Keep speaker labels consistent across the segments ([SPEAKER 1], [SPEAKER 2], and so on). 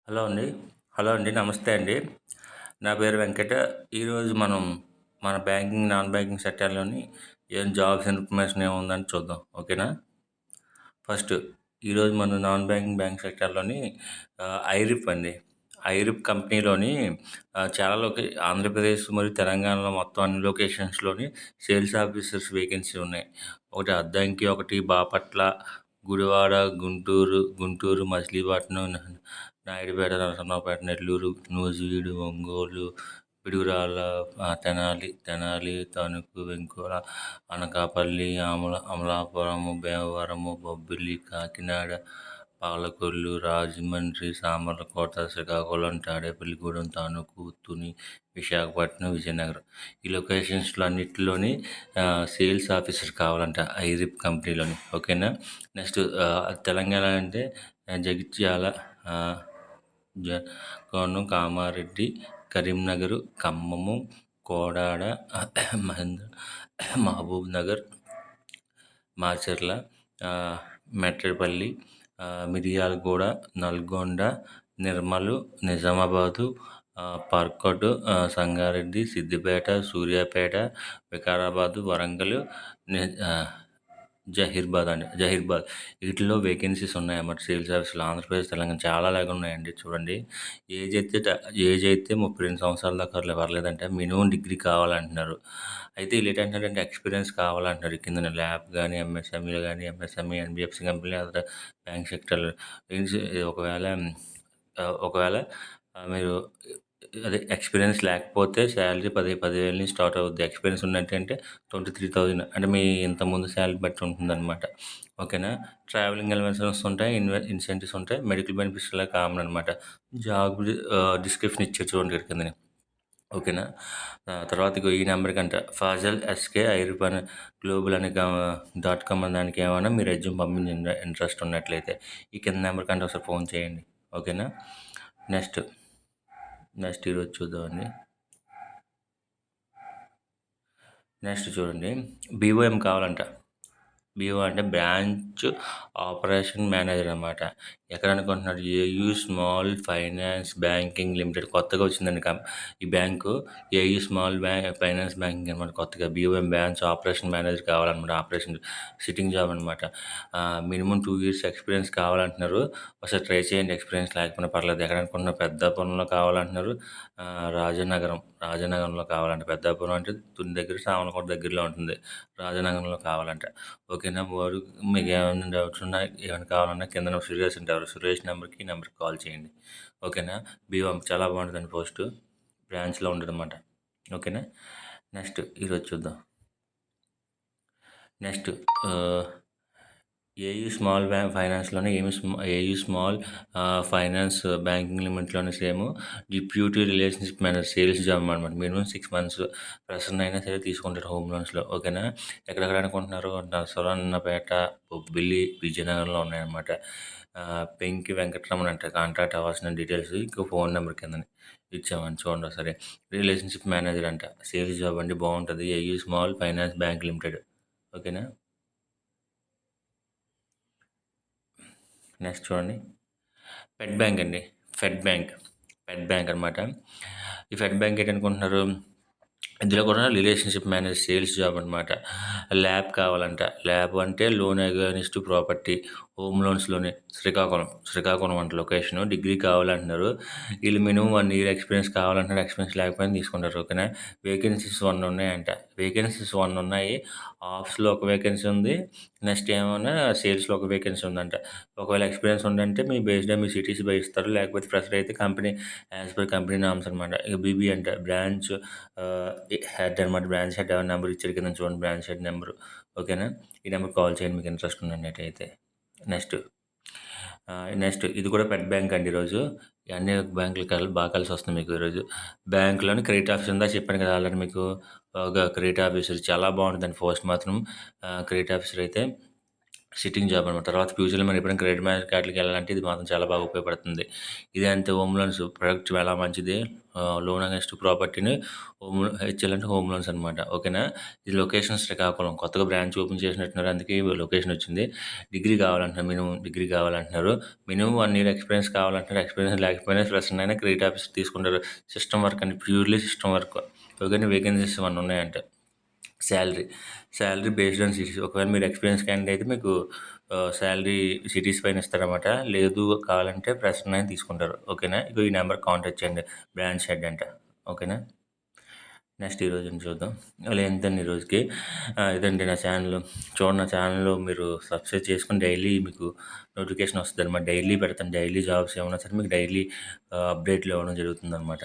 [SPEAKER 1] Hello అండి. Hello అండి. నమస్తే అండి. నా పేరు వెంకట. ఈరోజు మనం మన బ్యాంకింగ్, నాన్ బ్యాంకింగ్ సెక్టార్‌లోని జాబ్స్ ఇన్ఫర్మేషన్ ఏముందని చూద్దాం. ఓకేనా? ఫస్ట్ ఈరోజు మనం నాన్ బ్యాంకింగ్ బ్యాంక్ సెక్టార్‌లోని ఐరిప్ అండి. ఐరిప్ కంపెనీలోని చాలా ఆంధ్రప్రదేశ్ మరియు తెలంగాణలో మొత్తం అన్ని లొకేషన్స్‌లోని సేల్స్ ఆఫీసర్స్ వేకెన్సీ ఉన్నాయి. ఒకటి అద్దంకి, ఒకటి బాపట్ల, గుడివాడ, గుంటూరు, మచిలీపట్నం, నాయుడుపేట, నరసరావుపేట, నెల్లూరు, నూజివీడు, ఒంగోలు, పిడుగురాళ్ళ, తెనాలి, తణుకు, వెంకోల, అనకాపల్లి, అమలాపురము, భీమవరము, బొబ్బిలి, కాకినాడ, పాలకొల్లు, రాజమండ్రి, సామర్లకోట, శ్రీకాకుళం, తాడేపల్లిగూడెం, తణుకు, తుని, విశాఖపట్నం, విజయనగరం. ఈ లొకేషన్స్‌లో అన్నిటిలోని సేల్స్ ఆఫీసర్ కావాలంట ఐరిప్ కంపెనీలోని. ఓకేనా? నెక్స్ట్ తెలంగాణ అంటే జగిత్యాల, కామారెడ్డి, కరీంనగర్, ఖమ్మము, కోదాడ, మహబూబ్‌నగర్, మాచర్ల, మెట్రేపల్లి, మిర్యాలగూడ, నల్గొండ, నిర్మల్, నిజామాబాదు, పర్కోట్, సంగారెడ్డి, సిద్దిపేట, సూర్యాపేట, వికారాబాదు, వరంగల్, జహీర్బాద్ వీటిల్లో వేకెన్సీస్ ఉన్నాయన్నమాట. సేల్స్ ఆఫీస్‌లో ఆంధ్రప్రదేశ్, తెలంగాణ చాలా ఉన్నాయండి. చూడండి, ఏజ్ అయితే 32 సంవత్సరాల దాకా పర్లేదంట. మినిమమ్ డిగ్రీ కావాలంటున్నారు. అయితే వీళ్ళేంటంటారంటే ఎక్స్పీరియన్స్ కావాలంటున్నారు. కిందన ల్యాబ్ గానీ, MSME, NBFC company, other bank సెక్టర్‌లో మీన్స్ ఒకవేళ మీరు ఎక్స్పీరియన్స్ లేకపోతే శాలరీ 10,000 నుంచి స్టార్ట్ అవుద్ది. ఎక్స్పీరియన్స్ ఉన్నట్టంటే 23,000 అంటే మీ ఇంతకుముందు శాలరీ బట్టి ఉంటుందన్నమాట. ఓకేనా? ట్రావెలింగ్ అలవెన్సెస్ ఉంటాయి, ఇన్సెంటివ్స్ ఉంటాయి, మెడికల్ బెనిఫిట్స్ ఇలా కామన్ అనమాట. జాబ్ డిస్క్రిప్షన్ ఇచ్చారు చూడండి ఇక్కడ కిందని. ఓకేనా? తర్వాత ఇగో ఈ నెంబర్‌కంట ఫాజల్ ఎస్‌కే ఐరిపన్ గ్లోబల్ అనే .com అనే దానికి ఏమైనా మీ రెజ్యూమ్ పంపించండి ఇంట్రెస్ట్ ఉన్నట్లయితే. ఈ కింద నెంబర్‌కంటే ఒకసారి ఫోన్ చేయండి. ఓకేనా? నెక్స్ట్ ఈరోజు చూద్దామండి. నెక్స్ట్ చూడండి, బీఓఎం కావాలంట. బీఓ అంటే బ్రాంచ్ ఆపరేషన్ మేనేజర్ అనమాట. ఎక్కడ అనుకుంటున్నారు? AU small finance banking limited కొత్తగా వచ్చిందండి ఈ bank. AU small finance banking అనమాట. కొత్తగా బీఓఎం బ్రాంచ్ ఆపరేషన్ మేనేజర్ కావాలన్నమాట. ఆపరేషన్ సిట్టింగ్ జాబ్ అనమాట. మినిమం 2 years ఎక్స్పీరియన్స్ కావాలంటున్నారు. ఒకసారి ట్రై చేయండి. ఎక్స్పీరియన్స్ లేకపోయినా పర్లేదు. ఎక్కడ అనుకుంటున్నారు? పెద్దాపురంలో కావాలంటున్నారు. రాజనగరంలో కావాలంట. పెద్దాపురం అంటే తుని దగ్గర, సామర్లకోట దగ్గరలో ఉంటుంది. రాజనగరంలో కావాలంట. ఓకేనా? మీకు ఏమైనా డౌట్స్ ఉన్నా, ఏమైనా కావాలన్నా కిందన సురేష్ ఉంటారు. సురేష్ నెంబర్‌కి, ఈ నెంబర్‌కి కాల్ చేయండి. ఓకేనా? బీఓఎం చాలా బాగుంటుందండి పోస్టు. బ్రాంచ్‌లో ఉంటదన్నమాట. ఓకేనా? నెక్స్ట్ ఈరోజు చూద్దాం. నెక్స్ట్ ఏయూ స్మాల్ ఫైనాన్స్‌లోనే ఏయూ స్మాల్ ఫైనాన్స్ బ్యాంకింగ్ లిమిట్‌లోనే same deputy relationship manager sales job అనమాట. మినిమమ్ 6 months ఫ్రెషర్‌ని అయినా సరే తీసుకుంటారు హోమ్ లోన్స్‌లో. ఓకేనా? ఎక్కడెక్కడ అనుకుంటున్నారు? నరసరావుపేట, బొబ్బిలి, విజయనగరంలో ఉన్నాయన్నమాట. పెంకి వెంకటరమణ అంట. కాంటాక్ట్ అవ్వాల్సిన డీటెయిల్స్ ఇంకో ఫోన్ నెంబర్ కిందని ఇచ్చామని చూడండి ఒకసారి. రిలేషన్‌షిప్ మేనేజర్ అంట. సేల్స్ జాబ్ అండి, బాగుంటుంది. AU small finance bank limited. ఓకేనా? నెక్స్ట్ చూడండి, ఫెడ్ బ్యాంక్ అండి. ఫెడ్ బ్యాంక్ అనమాట. ఈ ఫెడ్ బ్యాంక్ ఏంటనుకుంటున్నారు? ఇందులో కూడా రిలేషన్షిప్ మేనేజర్ సేల్స్ జాబ్ అనమాట. ల్యాబ్ కావాలంట. ల్యాబ్ అంటే లోన్ అగైనిస్ట్ ప్రాపర్టీ హోమ్ లోన్స్‌లోనే శ్రీకాకుళం అంట లొకేషను. డిగ్రీ కావాలంటున్నారు. వీళ్ళు మినిమమ్ 1 year ఎక్స్పీరియన్స్ కావాలంటున్నారు. ఎక్స్పీరియన్స్ లేకపోయినా తీసుకుంటారు. ఓకేనా? వేకెన్సీస్ 1 ఉన్నాయంట. వేకెన్సీస్ 1 ఉన్నాయి. ఆఫ్స్‌లో ఒక వేకెన్సీ ఉంది. నెక్స్ట్ ఏమన్నా సేల్స్‌లో ఒక వేకెన్సీ ఉందంట. ఒకవేళ ఎక్స్పీరియన్స్ ఉందంటే me based me CTC by ఇస్తారు. లేకపోతే ఫ్రెషర్ అయితే company as per company norms అనమాట. ఇక బీబీ అంటే బ్రాంచ్ హెడ్ అనమాట. బ్రాంచ్ హెడ్ ఎవరి నెంబర్ ఇచ్చారు కింద చూడండి, బ్రాంచ్ హెడ్ నెంబరు. ఓకేనా? ఈ నెంబర్కి కాల్ చేయండి మీకు ఇంట్రెస్ట్ ఉన్నట్టయితే. నెక్స్ట్ ఇది కూడా పెట్ బ్యాంక్ అండి ఈరోజు. అన్ని బ్యాంకులు బాగా కలిసి వస్తుంది మీకు ఈరోజు. బ్యాంకులోని క్రెడిట్ ఆఫీసర్ ఉందా చెప్పాను కదా ఆల్రెడీ మీకు. ఒక క్రెడిట్ ఆఫీసర్ చాలా బాగుంటుందండి పోస్ట్ మాత్రం. క్రెడిట్ ఆఫీసర్ అయితే సిట్టింగ్ జాబ్ అనమాట. తర్వాత ఫ్యూచర్‌లో మీరు ఎప్పుడైనా క్రెడిట్ మార్కెట్‌లకి వెళ్ళాలంటే ఇది మాత్రం చాలా బాగా ఉపయోగపడుతుంది. ఇదే అంతే హోమ్ లోన్స్ ప్రొడక్ట్ చాలా మంచిది. లోన్ అగైన్స్ట్ ప్రాపర్టీని ఇచ్చేయాలంటే హోమ్ లోన్స్ అనమాట. ఓకేనా? ఇది లొకేషన్ శ్రీకాకుళం. కొత్తగా బ్రాంచ్ ఓపెన్ చేసినట్టున్నారు. అందుకే ఈ లొకేషన్ వచ్చింది. డిగ్రీ కావాలంటున్నారు. మినిమమ్ డిగ్రీ కావాలంటున్నారు. మినిమమ్ 1 ఇయర్ ఎక్స్‌పీరియన్స్ కావాలంటున్నారు. ఎక్స్‌పీరియన్స్ లేకపోయినా ఫ్రెషర్స్ అయినా క్రెడిట్ ఆఫీసర్ తీసుకుంటారు. సిస్టమ్ వర్క్ అండి. Purely system work. ఓకేనా? వేకెన్సీస్ 1 ఉన్నాయంట. Salary, salary based on cities. ఒకవేళ మీరు ఎక్స్‌పీరియన్స్ క్యాండిడేట్ అయితే మీకు శాలరీ సిటీస్ పైన ఇస్తారనమాట. లేదు కావాలంటే ఫ్రెషర్‌నైనా తీసుకుంటారు. ఓకేనా? ఇగో ఈ నెంబర్‌కి కాంటాక్ట్ చేయండి. బ్రాంచ్ హెడ్ అంట. ఓకేనా? నెక్స్ట్ ఈ రోజున చూద్దాం. అలా ఎంతండి ఈ రోజుకి. ఇదండి నా ఛానల్. చూడండి నా ఛానల్‌లో మీరు సబ్స్క్రైబ్ చేసుకొని డైలీ మీకు నోటిఫికేషన్ వస్తదనమాట. డైలీ పెడతాను. డైలీ జాబ్స్ ఏమన్నా సరే మీకు డైలీ అప్డేట్లు ఇవ్వడం జరుగుతుందనమాట.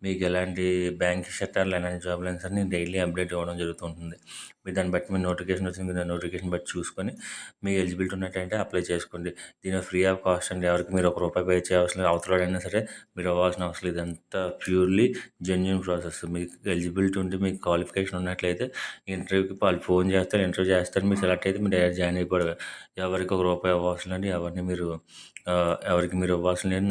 [SPEAKER 1] మీకు ఎలాంటి బ్యాంక్ సెక్టార్‌లో ఎలాంటి జాబ్‌లైనా సరే నేను డైలీ అప్డేట్ ఇవ్వడం జరుగుతూ ఉంటుంది. మీరు దాన్ని బట్టి మీరు నోటిఫికేషన్ వచ్చింది. మీరు ఆ నోటిఫికేషన్ బట్టి చూసుకొని మీకు ఎలిజిబిలిటీ ఉన్నట్టయితే అప్లై చేసుకోండి. దీని ఫ్రీ ఆఫ్ కాస్ట్ అండి. ఎవరికి మీరు ఒక రూపాయి పే చేయవసరం లేదు. అవతలోడైనా సరే మీరు అవ్వాల్సిన అవసరం లేదు. ఇదంతా ప్యూర్‌లీ జెన్యూన్ ప్రాసెస్. మీకు ఎలిజిబిలిటీ ఉండి మీకు క్వాలిఫికేషన్ ఉన్నట్లయితే ఇంటర్వ్యూకి వాళ్ళు ఫోన్ చేస్తారు. ఇంటర్వ్యూ చేస్తారు. మీరు సెలెక్ట్ అయితే మీరు డైరెక్ట్ జాయిన్ అయిపోవడమే. ఎవరికి ఒక రూపాయి ఇవ్వవసరం లేదు. ఎవరికి మీరు ఇవ్వాల్సిన లేదు.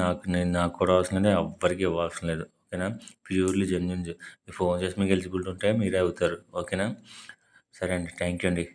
[SPEAKER 1] నాకు కూడా అవసరం లేదు. ఎవ్వరికీ ఇవ్వాల్సిన లేదు. ఓకేనా? Purely genuine. మీరు ఫోన్ చేసి మీకు ఎలిజిబిలిటీ ఉంటే మీరే అవుతారు. ఓకేనా? సరే అండి. థ్యాంక్ యూ అండి.